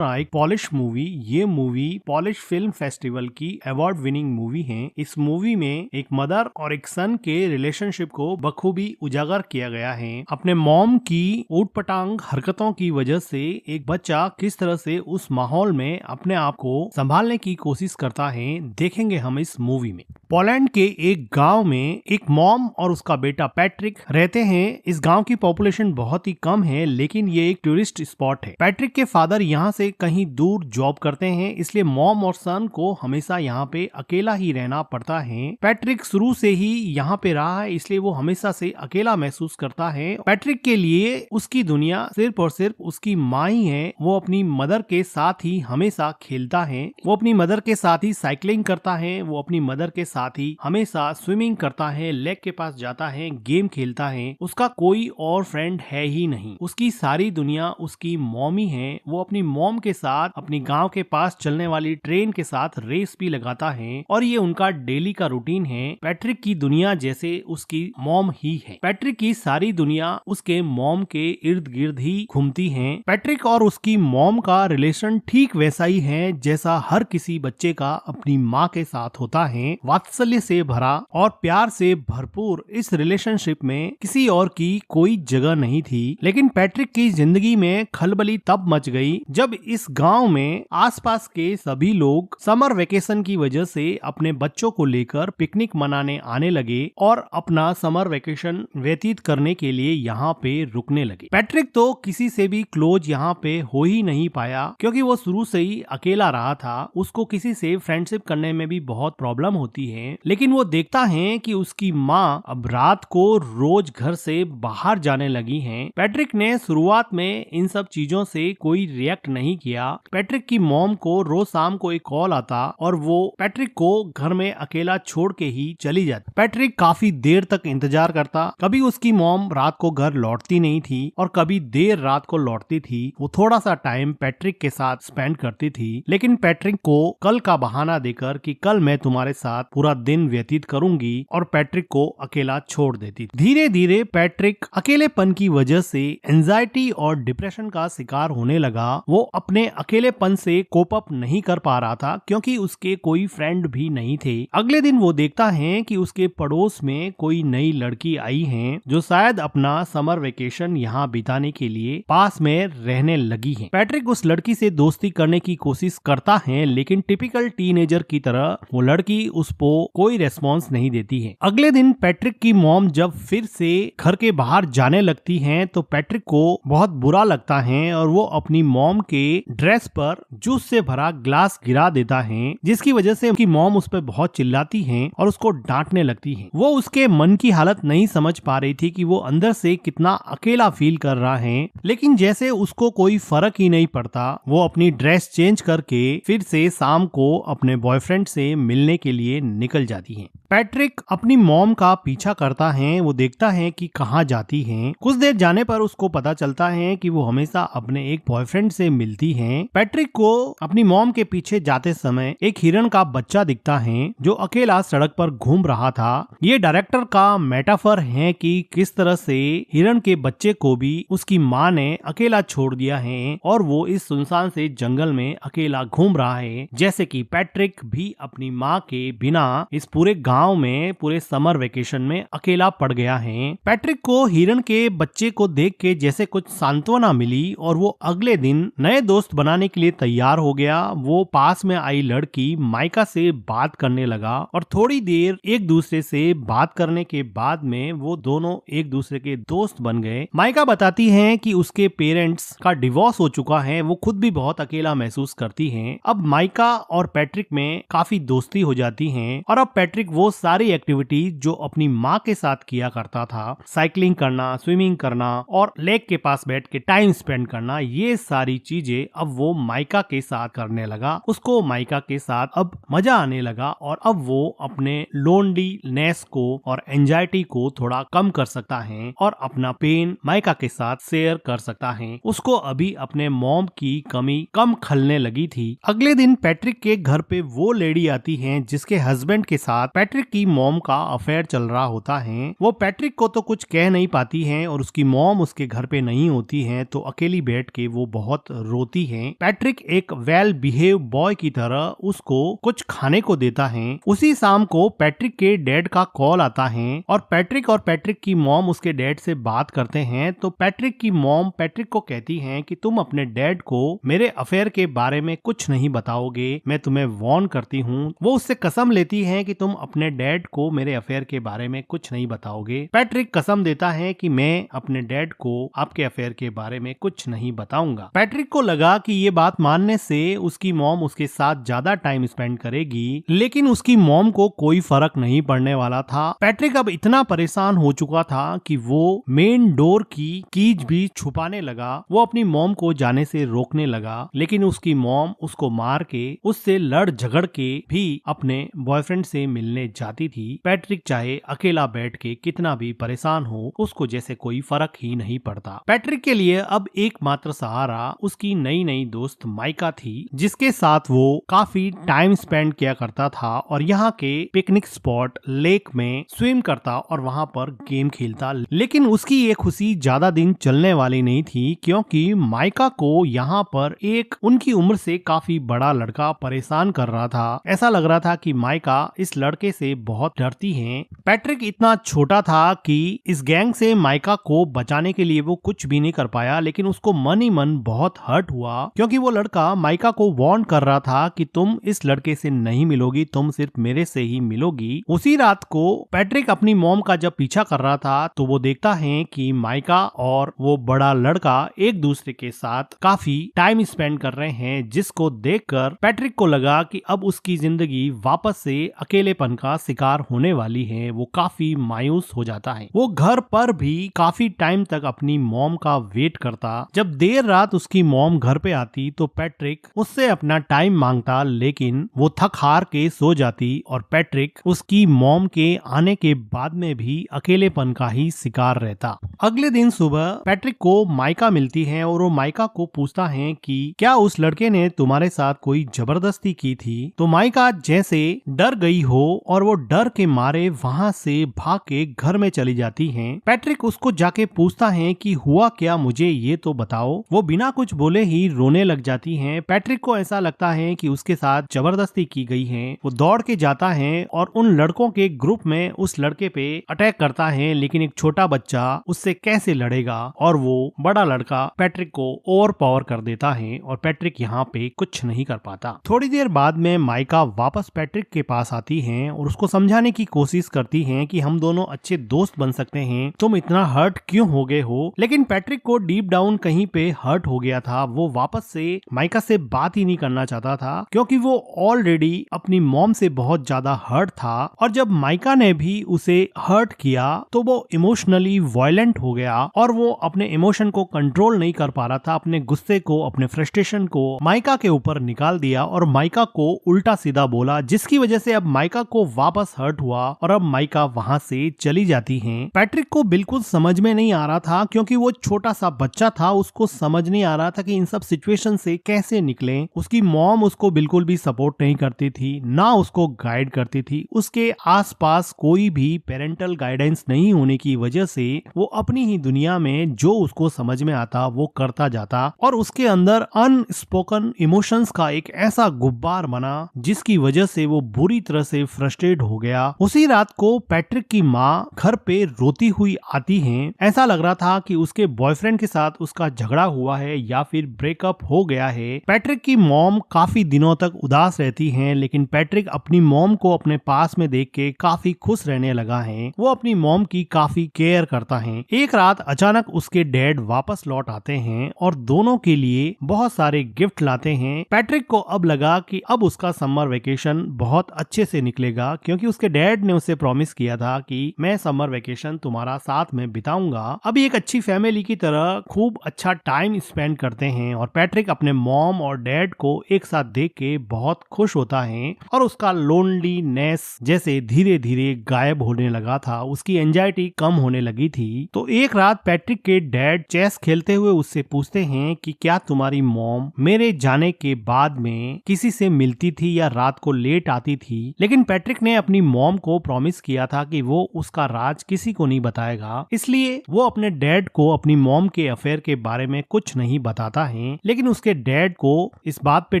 एक polish movie. ये movie polish film festival की अवार्ड विनिंग मूवी है। इस मूवी में एक मदर और एक सन के रिलेशनशिप को बखूबी उजागर किया गया है। अपने मॉम की ऊटपटांग हरकतों की वजह से एक बच्चा किस तरह से उस माहौल में अपने आप को संभालने की कोशिश करता है, देखेंगे हम इस मूवी में। पोलैंड के एक गांव में एक मॉम और उसका बेटा पैट्रिक रहते हैं। इस गांव की पॉपुलेशन बहुत ही कम है, लेकिन ये एक टूरिस्ट स्पॉट है। पैट्रिक के फादर यहाँ से कहीं दूर जॉब करते हैं, इसलिए मॉम और सन को हमेशा यहाँ पे अकेला ही रहना पड़ता है। पैट्रिक शुरू से ही यहाँ पे रहा है, इसलिए वो हमेशा से अकेला महसूस करता है। पैट्रिक के लिए उसकी दुनिया सिर्फ और सिर्फ उसकी माँ ही है। वो अपनी मदर के साथ ही हमेशा खेलता है, वो अपनी मदर के साथ ही साइकिलिंग करता है, वो अपनी मदर के साथ ही हमेशा स्विमिंग करता है, लेक के पास जाता है, गेम खेलता है। उसका कोई और फ्रेंड है ही नहीं। उसकी सारी दुनिया उसकी मॉम ही है। वो अपनी मॉम के साथ अपनी गांव के पास चलने वाली ट्रेन के साथ रेस भी लगाता है और ये उनका डेली का रूटीन है। पैट्रिक की दुनिया जैसे उसकी मॉम ही है। पैट्रिक की सारी दुनिया उसके मॉम के इर्द गिर्द ही घूमती है। पैट्रिक और उसकी मॉम का रिलेशन ठीक वैसा ही है जैसा हर किसी बच्चे का अपनी माँ के साथ होता है। वात्सल्य से भरा और प्यार से भरपूर इस रिलेशनशिप में किसी और की कोई जगह नहीं थी। लेकिन पैट्रिक की जिंदगी में खलबली तब मच गई जब इस गांव में आसपास के सभी लोग समर वेकेशन की वजह से अपने बच्चों को लेकर पिकनिक मनाने आने लगे और अपना समर वेकेशन व्यतीत करने के लिए यहाँ पे रुकने लगे। पैट्रिक तो किसी से भी क्लोज यहाँ पे हो ही नहीं पाया, क्योंकि वो शुरू से ही अकेला रहा था। उसको किसी से फ्रेंडशिप करने में भी बहुत प्रॉब्लम होती है। लेकिन वो देखता है कि उसकी माँ अब रात को रोज घर से बाहर जाने लगी हैं। पैट्रिक ने शुरुआत में इन सब चीजों से कोई रिएक्ट नहीं किया। पैट्रिक की मॉम को रोज शाम को एक कॉल आता और वो पैट्रिक को घर में अकेला छोड़ के ही चली जाती। पैट्रिक काफी देर तक इंतजार करता। कभी उसकी मॉम रात को घर लौटती नहीं थी और कभी देर रात को लौटती थी। वो थोड़ा सा टाइम पैट्रिक के साथ स्पेंड करती थी, लेकिन पैट्रिक को कल का बहाना देकर कि कल मैं तुम्हारे साथ पूरा दिन व्यतीत करूंगी और पैट्रिक को अकेला छोड़ देती थी। धीरे धीरे पैट्रिक अकेलेपन की वजह से एंजाइटी और डिप्रेशन का शिकार होने लगा। वो अपने अकेलेपन से कोप अप नहीं कर पा रहा था, क्योंकि उसके कोई फ्रेंड भी नहीं थे। अगले दिन वो देखता है कि उसके पड़ोस में कोई नई लड़की आई है जो शायद अपना समर वेकेशन यहाँ बिताने के लिए पास में रहने लगी है। पैट्रिक उस लड़की से दोस्ती करने की कोशिश करता है, लेकिन टिपिकल टीनेजर की तरह वो लड़की उसको कोई रेस्पॉन्स नहीं देती है। अगले दिन पैट्रिक की मॉम जब फिर से घर के बाहर जाने लगती हैं तो पैट्रिक को बहुत बुरा लगता है और वो अपनी मॉम के ड्रेस पर जूस से भरा ग्लास गिरा देता है, जिसकी वजह से उनकी मॉम उस पर बहुत चिल्लाती है और उसको डांटने लगती है। वो उसके मन की हालत नहीं समझ पा रही थी कि वो अंदर से कितना अकेला फील कर रहा है, लेकिन जैसे उसको कोई फर्क ही नहीं पड़ता, वो अपनी ड्रेस चेंज करके फिर से शाम को अपने बॉयफ्रेंड से मिलने के लिए निकल जाती है। पैट्रिक अपनी मॉम का पीछा करता है। वो देखता है कि कहाँ जाती है। कुछ देर जाने पर उसको पता चलता है कि वो हमेशा अपने एक बॉयफ्रेंड से मिलती है। पैट्रिक को अपनी मॉम के पीछे जाते समय एक हिरण का बच्चा दिखता है जो अकेला सड़क पर घूम रहा था। ये डायरेक्टर का मेटाफर है कि किस तरह से हिरण के बच्चे को भी उसकी माँ ने अकेला छोड़ दिया है और वो इस सुनसान से जंगल में अकेला घूम रहा है, जैसे कि पैट्रिक भी अपनी माँ के बिना इस पूरे गांव में पूरे समर वेकेशन में अकेला पड़ गया है। पैट्रिक को हिरण के बच्चे को देख के जैसे कुछ सांत्वना मिली और वो अगले दिन नए दोस्त बनाने के लिए तैयार हो गया। वो पास में आई लड़की माइका से बात करने लगा और थोड़ी देर एक दूसरे से बात करने के बाद में वो दोनों एक दूसरे के दोस्त बन गए। माइका बताती है कि उसके पेरेंट्स का डिवोर्स हो चुका है। वो खुद भी बहुत अकेला महसूस करती है। अब माइका और पैट्रिक में काफी दोस्ती हो जाती है और अब पैट्रिक वो सारी एक्टिविटीज जो अपनी माँ के साथ किया करता था, साइकिलिंग करना, स्विमिंग करना और लेक के पास बैठ के टाइम स्पेंड करना, ये सारी चीजें अब वो माइका के साथ करने लगा। उसको माइका के साथ अब मजा आने लगा और अब वो अपने लोनलीनेस को और एंजाइटी को थोड़ा कम कर सकता है और अपना पेन माइका के साथ शेयर कर सकता है। उसको अभी अपने मॉम की कमी कम खलने लगी थी। अगले दिन पैट्रिक के घर पे वो लेडी आती है जिसके हस्बैंड के साथ पैट्रिक की मॉम का अफेयर चल रहा होता है। वो पैट्रिक को तो कुछ कह नहीं पाती है और उसकी मॉम उसके घर पे नहीं होती है, तो अकेली बैठ के वो बहुत रोती होती है। पैट्रिक एक वेल बिहेव बॉय की तरह उसको कुछ खाने को देता है। उसी शाम को पैट्रिक के डैड का कॉल आता है और पैट्रिक की मॉम उसके डैड से बात करते हैं। तो पैट्रिक की मॉम पैट्रिक को कहती हैं कि तुम अपने डैड को मेरे अफेयर के बारे में कुछ नहीं बताओगे, मैं तुम्हें वार्न करती हूँ। वो उससे कसम लेती है कि तुम अपने डैड को मेरे अफेयर के बारे में कुछ नहीं बताओगे। पैट्रिक कसम देता है कि मैं अपने डैड को आपके अफेयर के बारे में कुछ नहीं बताऊंगा। पैट्रिक को लगा कि ये बात मानने से उसकी मॉम उसके साथ ज्यादा टाइम स्पेंड करेगी, लेकिन उसकी मॉम को कोई फर्क नहीं पड़ने वाला था। पैट्रिक अब इतना परेशान हो चुका था कि वो मेन डोर की कीज भी छुपाने लगा। वो अपनी मॉम को जाने से रोकने लगा, लेकिन उसकी मॉम उसको मार के उससे लड़ झगड़ के भी अपने बॉयफ्रेंड से मिलने जाती थी। पैट्रिक चाहे अकेला बैठ के कितना भी परेशान हो, उसको जैसे कोई फर्क ही नहीं पड़ता। पैट्रिक के लिए अब एकमात्र सहारा उसकी नई नई दोस्त माइका थी, जिसके साथ वो काफी टाइम स्पेंड किया करता था और यहाँ के पिकनिक स्पॉट लेक में स्विम करता और वहाँ पर गेम खेलता। लेकिन उसकी ये खुशी ज्यादा दिन चलने वाली नहीं थी, क्योंकि माइका को यहाँ पर एक उनकी उम्र से काफी बड़ा लड़का परेशान कर रहा था। ऐसा लग रहा था कि माइका इस लड़के से बहुत डरती है। पैट्रिक इतना छोटा था कि इस गैंग से माइका को बचाने के लिए वो कुछ भी नहीं कर पाया, लेकिन उसको मन ही मन बहुत हर्ट हुआ, क्योंकि वो लड़का माइका को वार्न कर रहा था कि तुम इस लड़के से नहीं मिलोगी, तुम सिर्फ मेरे से ही मिलोगी। उसी रात को पैट्रिक अपनी मॉम का जब पीछा कर रहा था तो वो देखता है कि माइका और वो बड़ा लड़का एक दूसरे के साथ काफी टाइम स्पेंड कर रहे हैं, जिसको देखकर पैट्रिक को लगा कि अब उसकी जिंदगी वापस से अकेलेपन का शिकार होने वाली है। वो काफी मायूस हो जाता है। वो घर पर भी काफी टाइम तक अपनी मॉम का वेट करता। जब देर रात उसकी मॉम घर पे आती तो पैट्रिक उससे अपना टाइम मांगता, लेकिन वो थक हार के सो जाती और पैट्रिक उसकी मॉम के आने के बाद में भी अकेलेपन का ही शिकार रहता। अगले दिन सुबह पैट्रिक को माइका मिलती है और वो माइका को पूछता है कि क्या उस लड़के ने तुम्हारे साथ कोई जबरदस्ती की थी। तो माइका जैसे डर गई हो और वो डर के मारे वहाँ से भाग के घर में चली जाती है। पैट्रिक उसको जाके पूछता है कि हुआ क्या, मुझे ये तो बताओ। वो बिना कुछ बोले ही रोने लग जाती है। पैट्रिक को ऐसा लगता है कि उसके साथ जबरदस्ती की गई है। वो दौड़ के जाता है और उन लड़कों के ग्रुप में उस लड़के पे अटैक करता है, लेकिन एक छोटा बच्चा उससे कैसे लड़ेगा और वो बड़ा लड़का पैट्रिक को ओवर पावर कर देता है और पैट्रिक यहाँ पे कुछ नहीं कर पाता। थोड़ी देर बाद में माइका वापस पैट्रिक के पास आती है और उसको समझाने की कोशिश करती है कि हम दोनों अच्छे दोस्त बन सकते हैं, तुम इतना हर्ट क्यों हो गए हो। लेकिन पैट्रिक को डीप डाउन कहीं पे हर्ट हो गया था। वो वापस से माइका से बात ही नहीं करना चाहता था, क्योंकि वो ऑलरेडी अपनी मॉम से बहुत ज्यादा हर्ट था और जब माइका ने भी उसे हर्ट किया तो वो इमोशनली वायलेंट हो गया और वो अपने इमोशन को कंट्रोल नहीं कर पा रहा था। अपने गुस्से को, अपने फ्रस्ट्रेशन को माइका के ऊपर निकाल दिया और माइका को उल्टा सीधा बोला, जिसकी वजह से अब माइका को वापस हर्ट हुआ और अब माइका वहाँ से चली जाती है। पैट्रिक को बिल्कुल समझ में नहीं आ रहा था, क्योंकि वो छोटा सा बच्चा था, उसको समझ नहीं आ रहा था कि इन सब सिचुएशन से कैसे निकले। उसकी मॉम उसको बिल्कुल भी सपोर्ट नहीं करती थी, ना उसको गाइड करती थी। उसके आसपास कोई भी पेरेंटल गाइडेंस नहीं होने की वजह से वो अपनी ही दुनिया में जो उसको समझ में आता वो करता जाता और उसके अंदर अनस्पोकन इमोशंस का एक ऐसा गुब्बार बना जिसकी वजह से वो बुरी तरह से फ्रस्ट्रेट हो गया। उसी रात को पैट्रिक की माँ घर पे रोती हुई आती है। ऐसा लग रहा था कि उसके बॉयफ्रेंड के साथ उसका झगड़ा हुआ है या फिर ब्रेकअप हो गया है। पैट्रिक की मॉम काफी दिनों तक उदास रहती हैं, लेकिन पैट्रिक अपनी मॉम को अपने पास में देख के काफी खुश रहने लगा है। वो अपनी मॉम की काफी केयर करता है। एक रात अचानक उसके डैड वापस लौट आते हैं और दोनों के लिए बहुत सारे गिफ्ट लाते हैं। पैट्रिक को अब लगा कि अब उसका समर वेकेशन बहुत अच्छे से निकलेगा, क्योंकि उसके डैड ने उसे प्रॉमिस किया था कि मैं समर वेकेशन तुम्हारा साथ में बिताऊंगा। अभी एक अच्छी फैमिली की तरह खूब अच्छा टाइम स्पेंड करते हैं और पैट्रिक अपने मॉम और डैड को एक साथ देख के बहुत खुश होता है और उसका लोनलीनेस जैसे धीरे धीरे गायब होने लगा था, उसकी एंजाइटी कम होने लगी थी। तो एक रात पैट्रिक के डैड चेस खेलते हुए उससे पूछते हैं कि क्या तुम्हारी मॉम मेरे जाने के बाद में किसी से मिलती थी या रात को लेट आती थी। लेकिन पैट्रिक ने अपनी मॉम को प्रॉमिस किया था कि वो उसका राज किसी को नहीं बताएगा, इसलिए वो अपने डैड को अपनी मॉम के अफेयर के बारे में कुछ नहीं बताता है, लेकिन उसके डैड को इस बात पे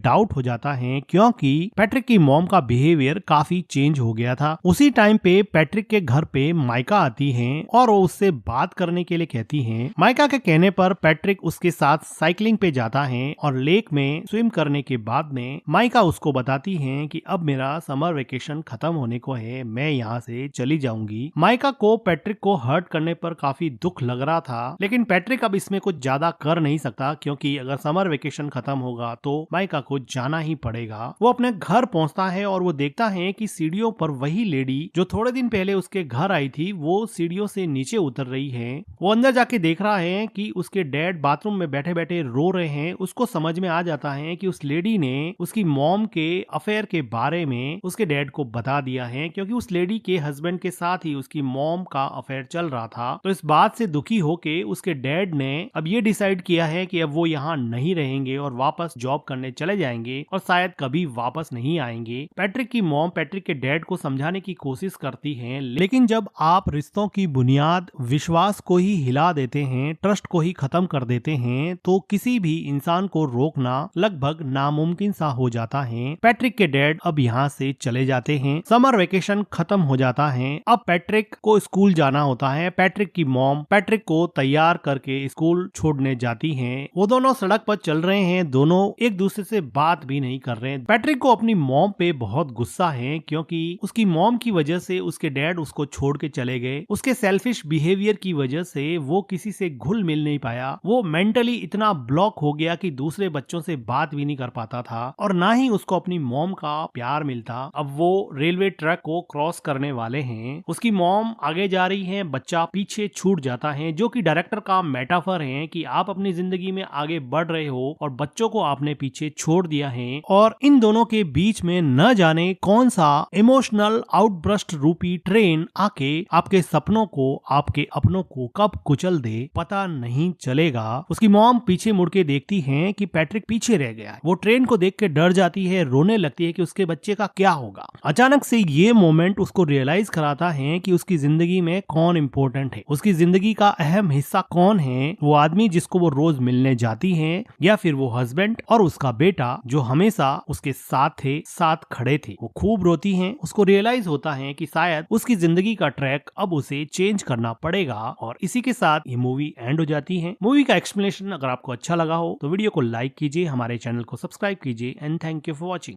डाउट हो जाता है क्योंकि पैट्रिक की मॉम का बिहेवियर काफी चेंज हो गया था। उसी टाइम पे पैट्रिक के घर पे माइका आती है और वो उससे बात करने के लिए कहती है। माइका के कहने पर पैट्रिक उसके साथ साइकिलिंग पे जाता है और लेक में स्विम करने के बाद में माइका उसको बताती है कि अब मेरा समर वेकेशन खत्म होने को है, मैं यहाँ से चली जाऊंगी। माइका को पैट्रिक को हर्ट करने पर काफी दुख लग रहा था, लेकिन पैट्रिक अब इसमें कुछ ज्यादा कर नहीं सकता क्योंकि अगर समर वेकेशन खत्म होगा तो माइका को जाना ही पड़ेगा। वो अपने घर पहुंचता है और वो देखता है कि सीढ़ियों पर वही लेडी जो थोड़े दिन पहले उसके घर आई थी वो सीढ़ियों से नीचे उतर रही है। वो अंदर जाके देख रहा है कि उसके डैड बाथरूम में बैठे बैठे रो रहे हैं। उसको समझ में आ जाता है कि उस लेडी ने उसकी मॉम के अफेयर के बारे में उसके डैड को बता दिया है, क्योंकि उस लेडी के हस्बैंड के साथ ही उसकी मॉम का अफेयर चल रहा था। तो इस बात से दुखी होके उसके डैड ने अब ये डिसाइड किया है कि अब वो यहाँ नहीं रहेंगे और वापस जॉब करने चले जाएंगे और शायद कभी वापस नहीं आएंगे। पैट्रिक की मॉम पैट्रिक के डैड को समझाने की कोशिश करती है, लेकिन जब आप रिश्तों की बुनियाद विश्वास को ही हिला देते हैं, ट्रस्ट को ही खत्म कर देते हैं, तो किसी भी इंसान को रोकना लगभग नामुमकिन सा हो जाता है। पैट्रिक के डैड अब यहाँ से चले जाते हैं। समर वेकेशन खत्म हो जाता है। अब पैट्रिक को स्कूल जाना होता है। पैट्रिक की मॉम पैट्रिक को तैयार करके स्कूल छोड़ने जाती हैं। वो दोनों सड़क पर चल रहे हैं, दोनों एक दूसरे से बात भी नहीं कर रहे हैं। पैट्रिक को अपनी मॉम पे बहुत गुस्सा है क्योंकि उसकी मॉम की वजह से उसके डैड उसको छोड़ के चले गए। उसके सेल्फिश बिहेवियर की वजह से वो किसी से घुल मिल नहीं पाया। वो मेंटली इतना ब्लॉक हो गया कि दूसरे बच्चों से बात भी नहीं कर पाता था और ना ही उसको अपनी मॉम का प्यार मिलता। अब वो रेलवे ट्रैक को क्रॉस करने वाले हैं। उसकी मॉम आगे जा रही है, बच्चा पीछे छूट जाता है, जो कि डायरेक्टर का मेटाफर है कि आप अपनी जिंदगी में आगे बढ़ रहे हो और बच्चों को आपने पीछे छोड़ दिया है। और इन दोनों के बीच में न जाने कौन सा इमोशनल आउटब्रस्ट रूपी ट्रेन आके आपके सपनों को, आपके अपनों को कब कुचल दे पता नहीं चलेगा। उसकी मॉम पीछे मुड़ के देखती है कि पैट्रिक पीछे रह गया है। वो ट्रेन को देख के डर जाती है, रोने लगती है कि उसके बच्चे का क्या होगा। अचानक से ये मोमेंट उसको रियलाइज कराता है कि उसकी जिंदगी में कौन इम्पोर्टेंट है, उसकी जिंदगी का अहम हिस्सा कौन है। वो आदमी जिसको वो रोज मिलने जाती है, या फिर वो हस्बैंड और उसका बेटा जो हमेशा उसके साथ थे, साथ खड़े थे। वो खूब रोती है। उसको रियलाइज होता है कि शायद उसकी जिंदगी का ट्रैक अब उसे चेंज करना पड़ेगा। और इसी के साथ ये मूवी एंड हो जाती है। मूवी का एक्सप्लेनेशन अगर आपको अच्छा लगा हो तो वीडियो को लाइक कीजिए, हमारे चैनल को सब्सक्राइब कीजिए and thank you for watching.